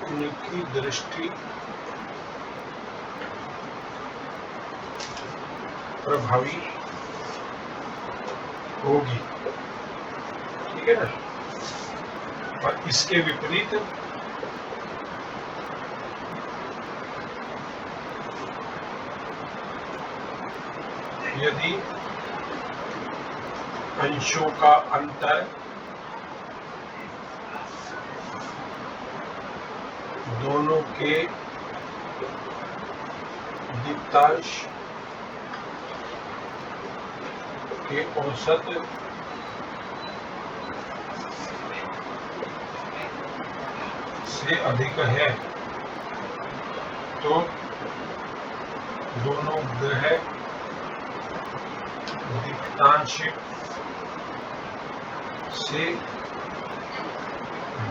Speaker 1: उनकी दृष्टि प्रभावी होगी, ठीक है ना। और इसके विपरीत यदि अंशों का अंतर दोनों के दीप्तांश के औसत से अधिक है तो दोनों ग्रह दीप्तांश से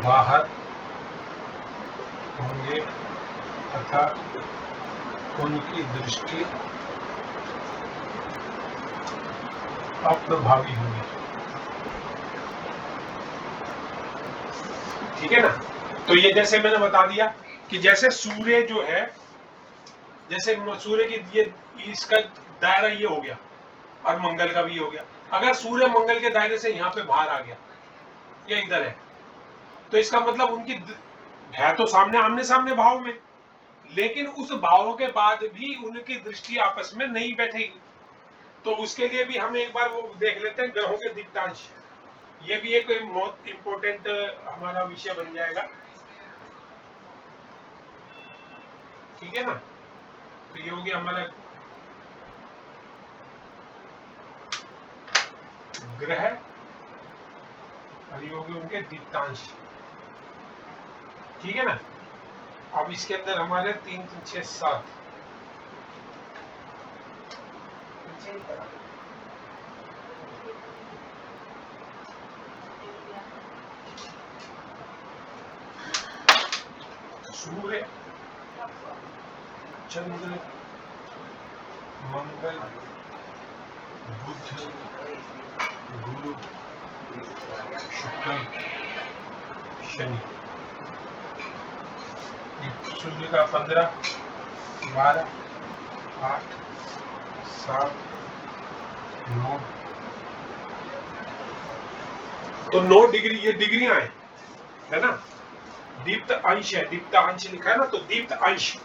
Speaker 1: बाहर होंगे तथा उनकी दृष्टि अप्रभावी होगी, ठीक है ना। तो ये जैसे मैंने बता दिया कि जैसे सूर्य जो है, जैसे सूर्य की ये इसका दायरा ये हो गया और मंगल का भी हो गया। अगर सूर्य मंगल के दायरे से यहाँ पे बाहर आ गया या इधर है, तो इसका मतलब उनकी है तो सामने आमने सामने भाव में, लेकिन उस भाव के बाद भी उनकी दृष्टि आपस में नहीं बैठेगी। तो उसके लिए भी हम एक बार वो देख लेते हैं ग्रहों के दीप्तांश। ये भी एक बहुत इम्पोर्टेंट हमारा विषय बन जाएगा, ठीक है ना। तो ये हो गया हमारा ग्रह और ये हो गए उनके दीप्तांश, ठीक है ना। अब इसके अंदर हमारे 3 3 6 7 सूर्य, चंद्र, मंगल, बुध, गुरु, शुक्र, शनि। सूर्य का 15, 12, 8, 7, 9, तो 9 डिग्री, ये डिग्रियां हैं, है ना। दीप्त अंश है, दीप्त अंश लिखा है ना, तो दीप्त अंश,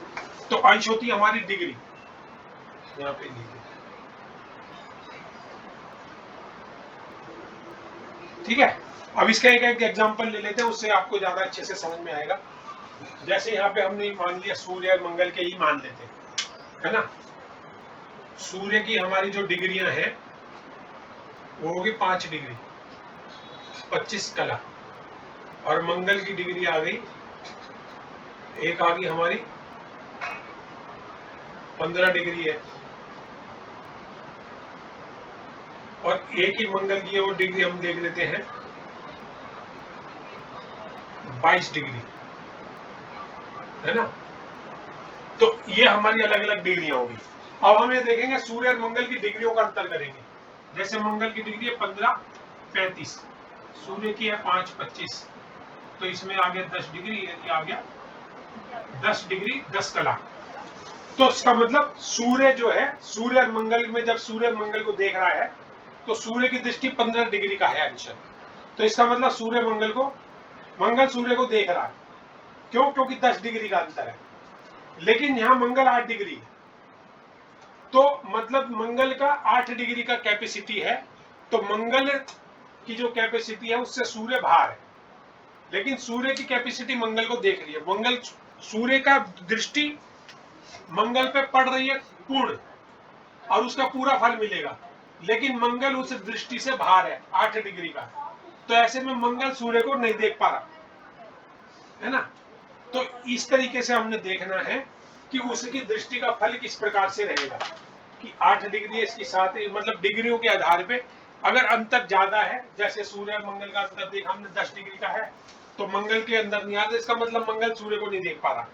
Speaker 1: तो अंश होती है हमारी डिग्री, यहाँ पे लिखिए, ठीक है। अब इसका एक एग्जांपल ले लेते हैं, उससे आपको ज्यादा अच्छे से समझ में आएगा। जैसे यहाँ पे हमने मान लिया सूर्य और मंगल के ही मान लेते हैं, है ना। सूर्य की हमारी जो डिग्रियां हैं वो होगी 5 डिग्री 25 कला, और मंगल की डिग्री आ गई, एक आ गई हमारी 15 डिग्री है, और एक ही मंगल की वो डिग्री हम देख लेते हैं 22 डिग्री, है ना। तो ये हमारी अलग अलग डिग्रियां होगी। अब हम ये देखेंगे सूर्य और मंगल की डिग्रियों का अंतर करेंगे। जैसे मंगल की डिग्री है 15 35, सूर्य की है 5 25, तो इसमें आ गया 10 डिग्री, ये आ गया 10 डिग्री 10 कला। तो इसका मतलब सूर्य जो है, सूर्य और मंगल में जब सूर्य मंगल को देख रहा है तो सूर्य की दृष्टि 15 डिग्री का है अंश, तो इसका मतलब सूर्य मंगल को, मंगल सूर्य को देख रहा है, क्यों? क्योंकि 10 डिग्री का अंतर है। लेकिन यहाँ मंगल 8 डिग्री, तो मतलब मंगल का 8 डिग्री का कैपेसिटी है, तो मंगल की जो कैपेसिटी है उससे सूर्य बाहर है, लेकिन सूर्य की कैपेसिटी मंगल को देख रही है। मंगल, सूर्य का दृष्टि मंगल पे पड़ रही है पूर्ण, और उसका पूरा फल मिलेगा, लेकिन मंगल उस दृष्टि से बाहर है 8 डिग्री का, तो ऐसे में मंगल सूर्य को नहीं देख पा रहा, है ना। तो इस तरीके से हमने देखना है कि उसकी दृष्टि का फल किस प्रकार से रहेगा, कि 8 डिग्री इसकी 7, मतलब डिग्रियों के आधार पे अगर अंतर ज्यादा है, जैसे सूर्य और मंगल का अंतर देखा हमने 10 डिग्री का है, तो मंगल के अंदर नहीं आता, इसका मतलब मंगल सूर्य को नहीं देख पा रहा,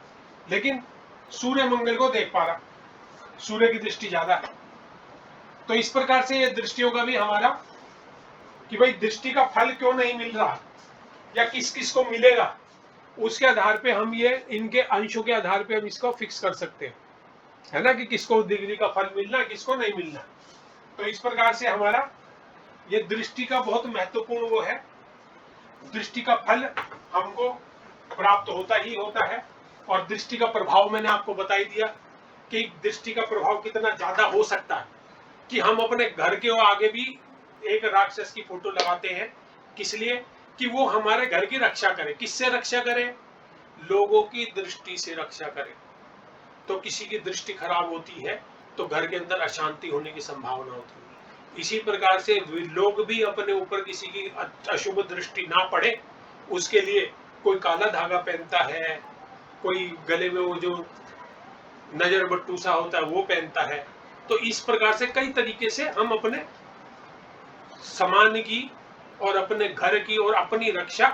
Speaker 1: लेकिन सूर्य मंगल को देख पा रहा, सूर्य की दृष्टि ज्यादा है। तो इस प्रकार से ये दृष्टियों का भी हमारा, कि भाई दृष्टि का फल क्यों नहीं मिल रहा या किस किस को मिलेगा, उसके आधार पे हम ये इनके अंशों के आधार पे हम इसको फिक्स कर सकते हैं, है ना, कि किसको डिग्री का फल मिलना किसको नहीं मिलना। तो इस प्रकार से हमारा ये दृष्टि का बहुत महत्वपूर्ण वो है, दृष्टि का फल हमको प्राप्त होता ही होता है। और दृष्टि का प्रभाव मैंने आपको बता ही दिया कि दृष्टि का प्रभाव कितना ज्यादा हो सकता है, कि हम अपने घर के आगे भी एक राक्षस की फोटो लगाते हैं, किस लिए? कि वो हमारे घर की रक्षा करे। किससे रक्षा करे? लोगों की दृष्टि से रक्षा करे। तो किसी की दृष्टि खराब होती है तो घर के अंदर अशांति होने की संभावना होती है। इसी प्रकार से लोग भी अपने ऊपर किसी की अशुभ दृष्टि ना पड़े, उसके लिए कोई काला धागा पहनता है, कोई गले में वो जो नजर बट्टू सा होता है वो पहनता है। तो इस प्रकार से कई तरीके से हम अपने सामान की और अपने घर की और अपनी रक्षा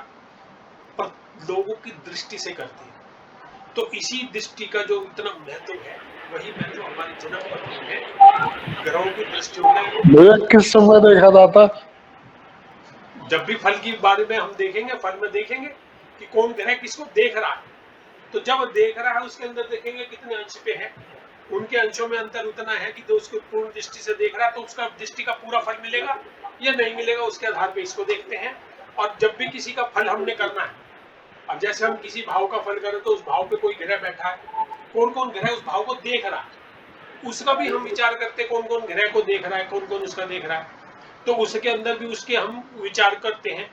Speaker 1: लोगों की दृष्टि से करते हैं। तो इसी दृष्टि का जो इतना महत्व है, वही महत्व हमारे जन्म पर है, ग्रहों की दृष्टि होता है।
Speaker 3: किस समय देखा जाता?
Speaker 1: जब भी फल की बारे में हम देखेंगे, फल में देखेंगे कि कौन ग्रह किसको देख रहा है, तो जब देख रहा है उसके अंदर देखेंगे कितने अंश पे है, उनके अंशों में अंतर उतना है कि जो उसको पूर्ण दृष्टि से देख रहा है तो उसका दृष्टि का पूरा फल मिलेगा या नहीं मिलेगा, उसके आधार पे इसको देखते हैं। और जब भी किसी का फल हमने करना है, अब जैसे हम किसी भाव का फल करें तो उस भाव पे कोई ग्रह बैठा है, कौन कौन ग्रह उस भाव को देख रहा है, उसका भी हम विचार करते हैं कौन कौन ग्रह को देख रहा है, कौन कौन उसका देख रहा है। तो उसके अंदर भी उसके हम विचार करते हैं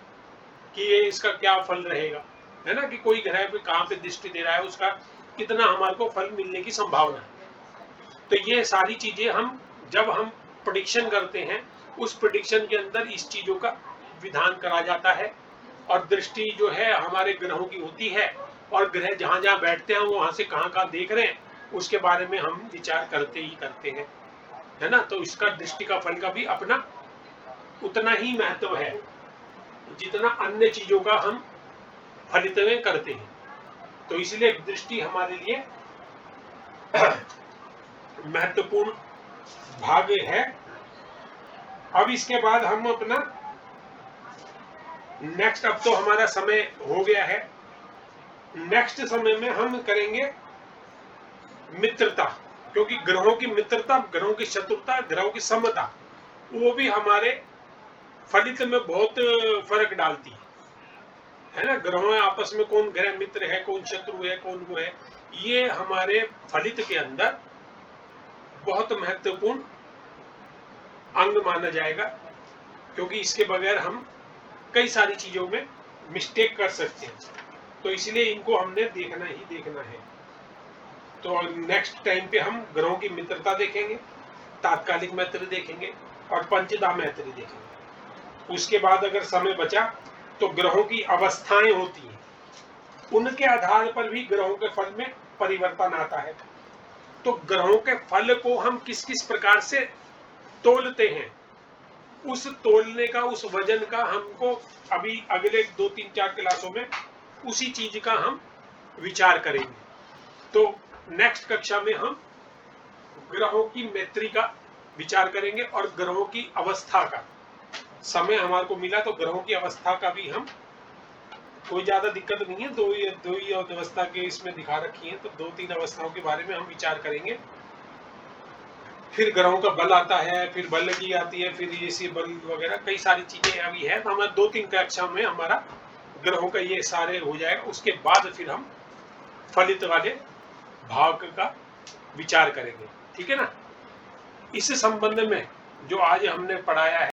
Speaker 1: कि ये इसका क्या फल रहेगा, है ना, कि कोई ग्रह पे कहाँ पे दृष्टि दे रहा है, उसका कितना हमारे को फल मिलने की संभावना है। तो ये सारी चीजें हम जब हम प्रेडिक्शन करते हैं, उस प्रेडिक्शन के अंदर इस चीजों का विधान करा जाता है। और दृष्टि जो है हमारे ग्रहों की होती है, और ग्रह जहां जहां बैठते हैं वहां से कहां कहां देख रहे हैं, उसके बारे में हम विचार करते ही करते हैं, है ना। तो इसका दृष्टि का फल का भी अपना उतना ही महत्व है जितना अन्य चीजों का हम फलित में करते हैं। तो इसलिए दृष्टि हमारे लिए महत्वपूर्ण भाग है। अब इसके बाद हम अपना नेक्स्ट, अब तो हमारा समय हो गया है, नेक्स्ट समय में हम करेंगे मित्रता, क्योंकि ग्रहों की मित्रता, ग्रहों की शत्रुता, ग्रहों की समता, वो भी हमारे फलित में बहुत फर्क डालती है ना। ग्रहों आपस में कौन ग्रह मित्र है, कौन शत्रु है, कौन वो है, ये हमारे फलित के अंदर बहुत महत्वपूर्ण अंग माना जाएगा, क्योंकि इसके बगैर हम कई सारी चीजों में मिस्टेक कर सकते हैं। तो इसलिए इनको हमने देखना ही देखना है। तो नेक्स्ट टाइम पे हम ग्रहों की मित्रता देखेंगे, तात्कालिक मैत्री देखेंगे और पंचदा मैत्री देखेंगे। उसके बाद अगर समय बचा तो ग्रहों की अवस्थाएं होती हैं, उनके आधार पर भी ग्रहों के फल में परिवर्तन आता है। तो ग्रहों के फल को हम किस किस प्रकार से तोलते हैं, उस तोलने का, उस वजन का हमको अभी अगले 2-3-4 क्लासों में उसी चीज का हम विचार करेंगे। तो नेक्स्ट कक्षा में हम ग्रहों की मैत्री का विचार करेंगे और ग्रहों की अवस्था का। समय हमारे को मिला तो ग्रहों की अवस्था का भी हम, कोई ज्यादा दिक्कत नहीं है, दो ही अवस्था के इसमें दिखा रखी है, तो 2-3 अवस्थाओं के बारे में हम विचार करेंगे। फिर ग्रहों का बल आता है, फिर बल की आती है, फिर ये बल वगैरह कई सारी चीजें अभी है। तो हमारे 2-3 कक्षा में हमारा ग्रहों का ये सारे हो जाएगा। उसके बाद फिर हम फलित वाले भाग का विचार करेंगे, ठीक है ना। इस संबंध में जो आज हमने पढ़ाया है